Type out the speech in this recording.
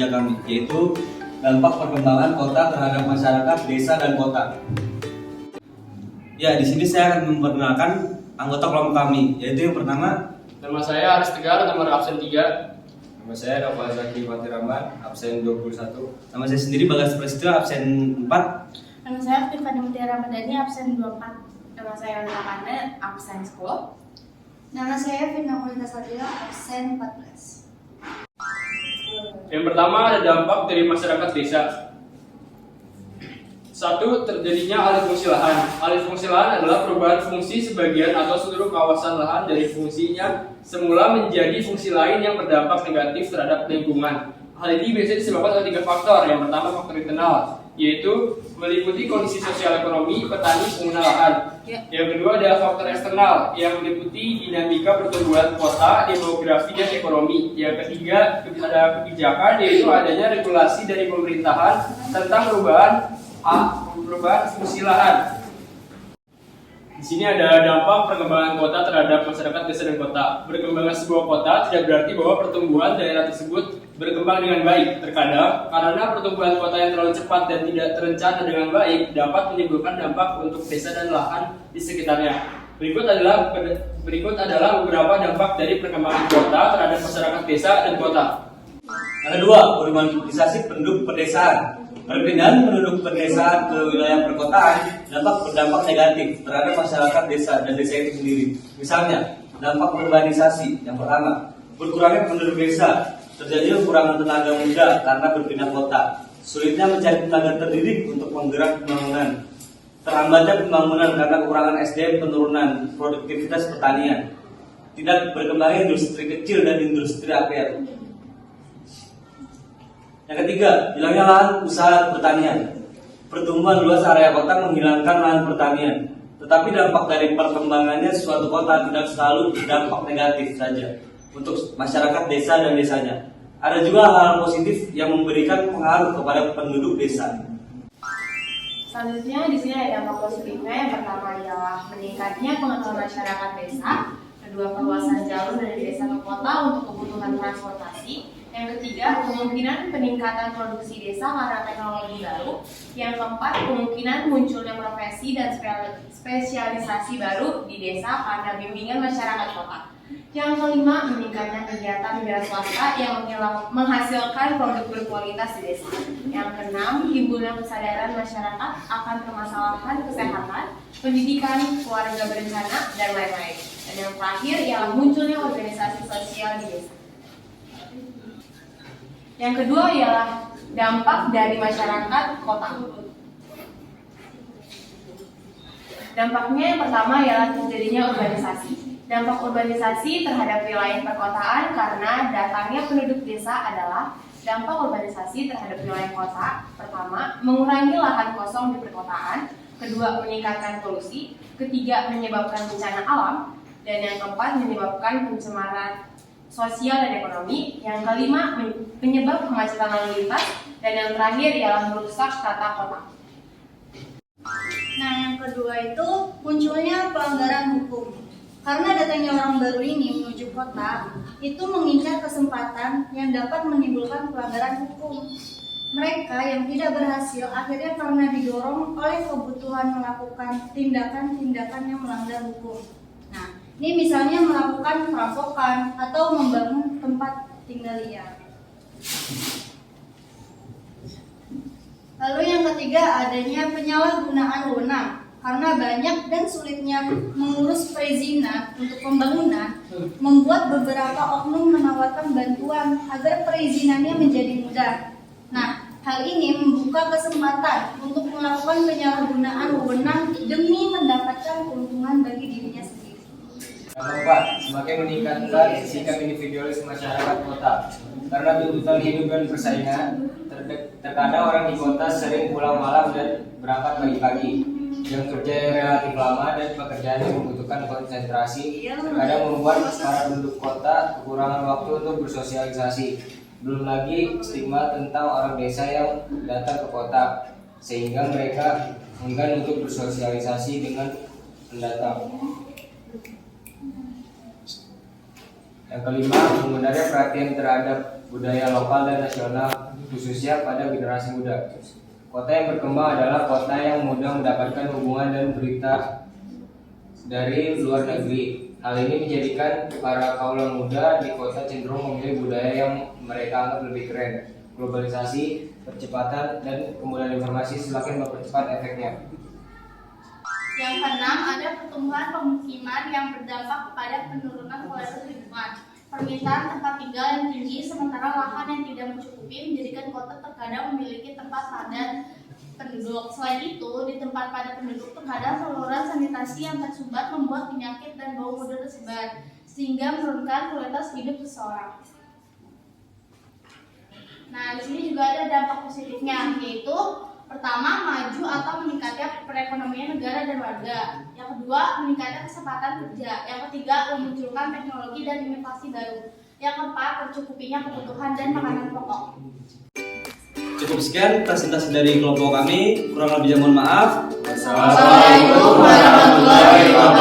kerja kami, yaitu dampak perkembangan kota terhadap masyarakat, desa, dan kota. Ya, di sini saya akan memperkenalkan anggota kelompok kami, yaitu yang pertama. Nama saya Aris Tegar, nomor absen 3. Nama saya Nova Zaki Fatiraman, absen 21. Nama saya sendiri Bagas Prasetyo, absen 4. Nama saya Tiffany Mutiara Ramadhani, absen 24. Nama saya Rina Kana, absen 10. Nama saya Vina Kulita Sadila, absen 14. Yang pertama ada dampak dari masyarakat desa. 1. Terjadinya alih fungsi lahan. Alih fungsi lahan adalah perubahan fungsi sebagian atau seluruh kawasan lahan dari fungsinya semula menjadi fungsi lain yang berdampak negatif terhadap lingkungan. Hal ini biasanya disebabkan oleh 3 faktor. Yang pertama faktor internal, yaitu meliputi kondisi sosial ekonomi petani pengguna lahan. Yang kedua adalah faktor eksternal yang meliputi dinamika pertumbuhan kota, demografi, dan ekonomi. Yang ketiga ada kebijakan, yaitu adanya regulasi dari pemerintahan tentang perubahan fungsi lahan. Di sini ada dampak perkembangan kota terhadap masyarakat desa dan kota. Berkembangnya sebuah kota tidak berarti bahwa pertumbuhan daerah tersebut berkembang dengan baik. Terkadang karena pertumbuhan kota yang terlalu cepat dan tidak terencana dengan baik dapat menimbulkan dampak untuk desa dan lahan di sekitarnya. Berikut adalah beberapa dampak dari perkembangan kota terhadap masyarakat desa dan kota. Yang kedua, urbanisasi penduduk pedesaan. Perpindahan penduduk pedesaan ke wilayah perkotaan dapat berdampak negatif terhadap masyarakat desa dan desa itu sendiri. Misalnya, dampak urbanisasi yang pertama, berkurangnya penduduk desa, terjadi kekurangan tenaga muda karena berpindah kota, sulitnya mencari tenaga terdidik untuk menggerak pembangunan, terhambatnya pembangunan karena kekurangan SDM, penurunan produktivitas pertanian, tidak berkembangnya industri kecil dan industri APR. Yang ketiga, hilangnya lahan usaha pertanian. Pertumbuhan luas area kota menghilangkan lahan pertanian. Tetapi dampak dari perkembangannya suatu kota tidak selalu berdampak negatif saja untuk masyarakat desa dan desanya. Ada juga hal positif yang memberikan pengaruh kepada penduduk desa. Selanjutnya di sini ada dampak positifnya. Yang pertama ialah meningkatnya pengetahuan masyarakat desa. Kedua, perluasan jalur dari desa ke kota untuk kebutuhan transportasi. Yang ketiga, kemungkinan peningkatan produksi desa karena teknologi baru. Yang keempat, kemungkinan munculnya profesi dan spesialisasi baru di desa karena bimbingan masyarakat kota. Yang kelima, meningkatnya kegiatan wira swasta yang menghasilkan produk berkualitas di desa. Yang keenam, timbulnya kesadaran masyarakat akan permasalahan kesehatan, pendidikan, keluarga berencana, dan lain-lain. Dan yang terakhir ialah munculnya organisasi sosial di desa. Yang kedua ialah dampak dari masyarakat kota. Dampaknya yang pertama ialah terjadinya urbanisasi. Dampak urbanisasi terhadap wilayah perkotaan karena datangnya penduduk desa adalah dampak urbanisasi terhadap wilayah kota. Pertama, mengurangi lahan kosong di perkotaan. Kedua, meningkatkan polusi. Ketiga, menyebabkan bencana alam. Dan yang keempat, menyebabkan pencemaran sosial dan ekonomi. Yang kelima, penyebab kemacetan lalu lintas. Dan yang terakhir ialah merusak tata kota. Nah, yang kedua itu munculnya pelanggaran hukum. Karena datangnya orang baru ini menuju kota, itu mengincar kesempatan yang dapat menimbulkan pelanggaran hukum. Mereka yang tidak berhasil akhirnya karena didorong oleh kebutuhan melakukan tindakan-tindakan yang melanggar hukum. Nah, ini misalnya melakukan perampokan atau membangun tempat tinggal liar. Lalu yang ketiga, adanya penyalahgunaan wewenang. Karena banyak dan sulitnya mengurus perizinan untuk pembangunan, membuat beberapa oknum menawarkan bantuan agar perizinannya menjadi mudah. Nah, hal ini membuka kesempatan untuk melakukan penyalahgunaan wewenang demi mendapatkan keuntungan bagi dirinya sendiri. Yang keempat, semakin meningkatkan sikap individualis masyarakat kota. Karena tuntutan hidup dan persaingan, terkadang orang di kota sering pulang malam dan berangkat pagi-pagi. Yang kerja yang relatif lama dan pekerjaan yang membutuhkan konsentrasi terkadang membuat para penduduk kota kekurangan waktu untuk bersosialisasi. Belum lagi stigma tentang orang desa yang datang ke kota, sehingga mereka enggan untuk bersosialisasi dengan pendatang. Yang kelima, mengenai perhatian terhadap budaya lokal dan nasional khususnya pada generasi muda. Kota yang berkembang adalah kota yang mudah mendapatkan hubungan dan berita dari luar negeri. Hal ini menjadikan para kaula muda di kota cenderung memilih budaya yang mereka anggap lebih keren. Globalisasi, percepatan, dan kemudahan informasi semakin mempercepat efeknya. Yang keenam, ada pertumbuhan pemukiman yang berdampak kepada penurunan kualitas lingkungan. Permintaan tempat tinggal yang tinggi sementara lahan yang tidak mencukupi menjadikan kota terkadang memiliki tempat padat penduduk. Selain itu, di tempat padat penduduk terkadang saluran sanitasi yang tersumbat membuat penyakit dan bau mudah tersebar, sehingga menurunkan kualitas hidup seseorang. Nah, di sini juga ada dampak positifnya, yaitu pertama, maju atau meningkatnya perekonomian negara dan warga. Yang kedua, meningkatnya kesempatan kerja. Yang ketiga, memunculkan teknologi dan inovasi baru. Yang keempat, tercukupinya kebutuhan dan makanan pokok. Cukup sekian presentasi dari kelompok kami. Kurang lebihnya mohon maaf. Wassalamualaikum warahmatullahi wabarakatuh.